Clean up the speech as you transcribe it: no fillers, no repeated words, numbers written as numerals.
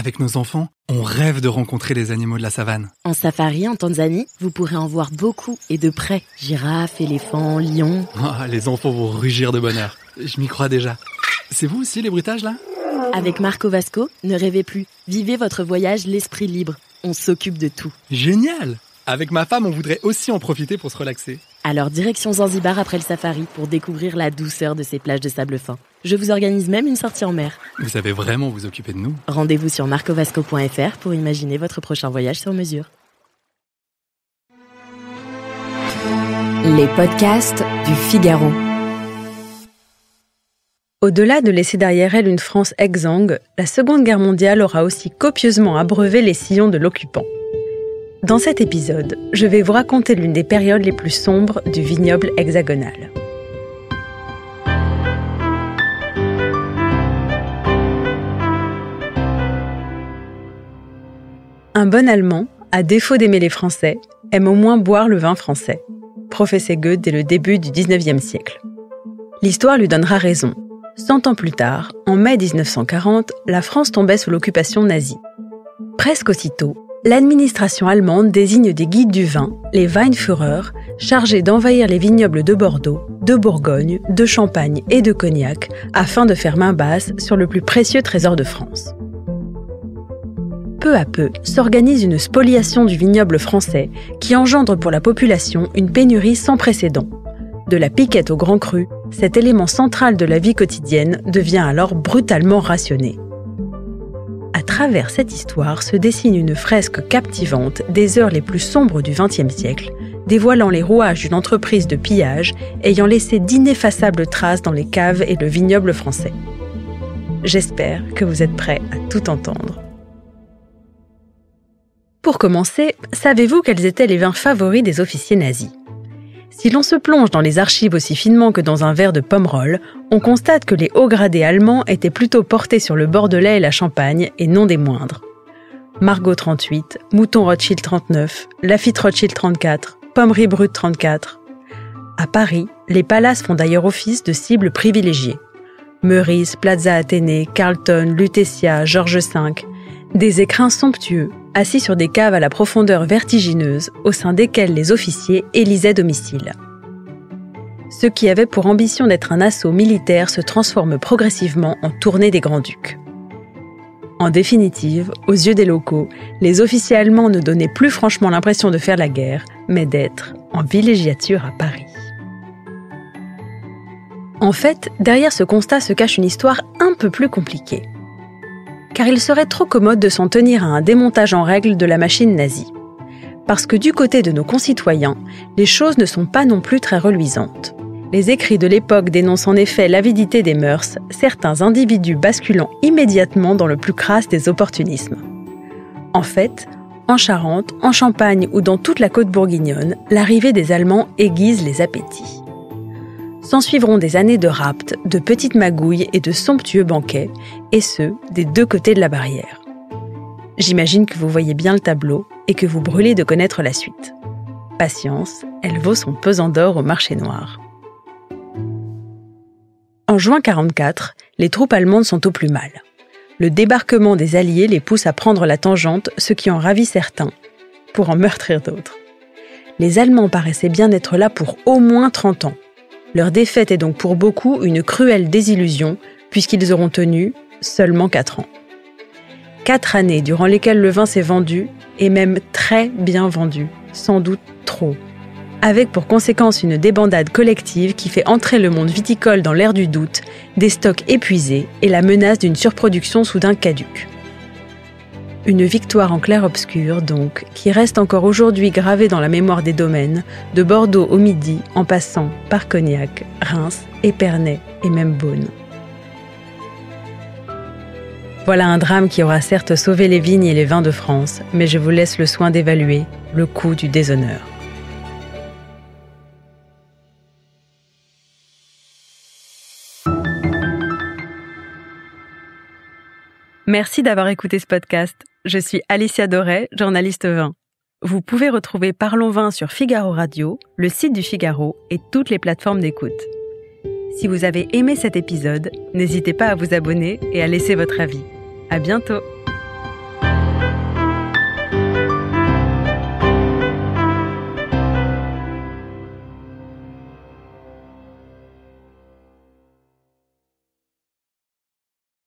Avec nos enfants, on rêve de rencontrer les animaux de la savane. En safari en Tanzanie, vous pourrez en voir beaucoup et de près. Girafes, éléphants, lions. Oh, les enfants vont rugir de bonheur. Je m'y crois déjà. C'est vous aussi les bruitages là ? Avec Marco Vasco, ne rêvez plus. Vivez votre voyage l'esprit libre. On s'occupe de tout. Génial ! Avec ma femme, on voudrait aussi en profiter pour se relaxer. Alors direction Zanzibar après le safari pour découvrir la douceur de ces plages de sable fin. Je vous organise même une sortie en mer. Vous savez vraiment vous occuper de nous. Rendez-vous sur marcovasco.fr pour imaginer votre prochain voyage sur mesure. Les podcasts du Figaro. Au-delà de laisser derrière elle une France exsangue, la Seconde Guerre mondiale aura aussi copieusement abreuvé les sillons de l'occupant. Dans cet épisode, je vais vous raconter l'une des périodes les plus sombres du vignoble hexagonal. Un bon Allemand, à défaut d'aimer les Français, aime au moins boire le vin français, professait Goethe dès le début du XIXe siècle. L'histoire lui donnera raison. 100 ans plus tard, en mai 1940, la France tombait sous l'occupation nazie. Presque aussitôt, l'administration allemande désigne des guides du vin, les Weinführer, chargés d'envahir les vignobles de Bordeaux, de Bourgogne, de Champagne et de Cognac, afin de faire main basse sur le plus précieux trésor de France. Peu à peu, s'organise une spoliation du vignoble français qui engendre pour la population une pénurie sans précédent. De la piquette au grand cru, cet élément central de la vie quotidienne devient alors brutalement rationné. À travers cette histoire se dessine une fresque captivante des heures les plus sombres du XXe siècle, dévoilant les rouages d'une entreprise de pillage ayant laissé d'ineffaçables traces dans les caves et le vignoble français. J'espère que vous êtes prêts à tout entendre. Pour commencer, savez-vous quels étaient les vins favoris des officiers nazis ? Si l'on se plonge dans les archives aussi finement que dans un verre de Pomerol, on constate que les hauts gradés allemands étaient plutôt portés sur le Bordelais et la Champagne, et non des moindres. Margaux 38, Mouton Rothschild 39, Lafite Rothschild 34, Pommery Brut 34. À Paris, les palaces font d'ailleurs office de cibles privilégiées. Meurice, Plaza Athénée, Carlton, Lutetia, Georges V. Des écrins somptueux, assis sur des caves à la profondeur vertigineuse, au sein desquelles les officiers élisaient domicile. Ce qui avait pour ambition d'être un assaut militaire se transforme progressivement en tournée des grands-ducs. En définitive, aux yeux des locaux, les officiers allemands ne donnaient plus franchement l'impression de faire la guerre, mais d'être en villégiature à Paris. En fait, derrière ce constat se cache une histoire un peu plus compliquée. Car il serait trop commode de s'en tenir à un démontage en règle de la machine nazie. Parce que du côté de nos concitoyens, les choses ne sont pas non plus très reluisantes. Les écrits de l'époque dénoncent en effet l'avidité des mœurs, certains individus basculant immédiatement dans le plus crasse des opportunismes. En fait, en Charente, en Champagne ou dans toute la côte bourguignonne, l'arrivée des Allemands aiguise les appétits. S'ensuivront des années de rapt, de petites magouilles et de somptueux banquets, et ce, des deux côtés de la barrière. J'imagine que vous voyez bien le tableau et que vous brûlez de connaître la suite. Patience, elle vaut son pesant d'or au marché noir. En juin 1944, les troupes allemandes sont au plus mal. Le débarquement des Alliés les pousse à prendre la tangente, ce qui en ravit certains, pour en meurtrir d'autres. Les Allemands paraissaient bien être là pour au moins 30 ans. Leur défaite est donc pour beaucoup une cruelle désillusion, puisqu'ils auront tenu seulement 4 ans. 4 années durant lesquelles le vin s'est vendu, et même très bien vendu, sans doute trop. Avec pour conséquence une débandade collective qui fait entrer le monde viticole dans l'ère du doute, des stocks épuisés et la menace d'une surproduction soudain caduque. Une victoire en clair-obscur, donc, qui reste encore aujourd'hui gravée dans la mémoire des domaines, de Bordeaux au Midi, en passant par Cognac, Reims, Épernay et même Beaune. Voilà un drame qui aura certes sauvé les vignes et les vins de France, mais je vous laisse le soin d'évaluer le coût du déshonneur. Merci d'avoir écouté ce podcast. Je suis Alicia Doré, journaliste vin. Vous pouvez retrouver Parlons Vin sur Figaro Radio, le site du Figaro et toutes les plateformes d'écoute. Si vous avez aimé cet épisode, n'hésitez pas à vous abonner et à laisser votre avis. À bientôt!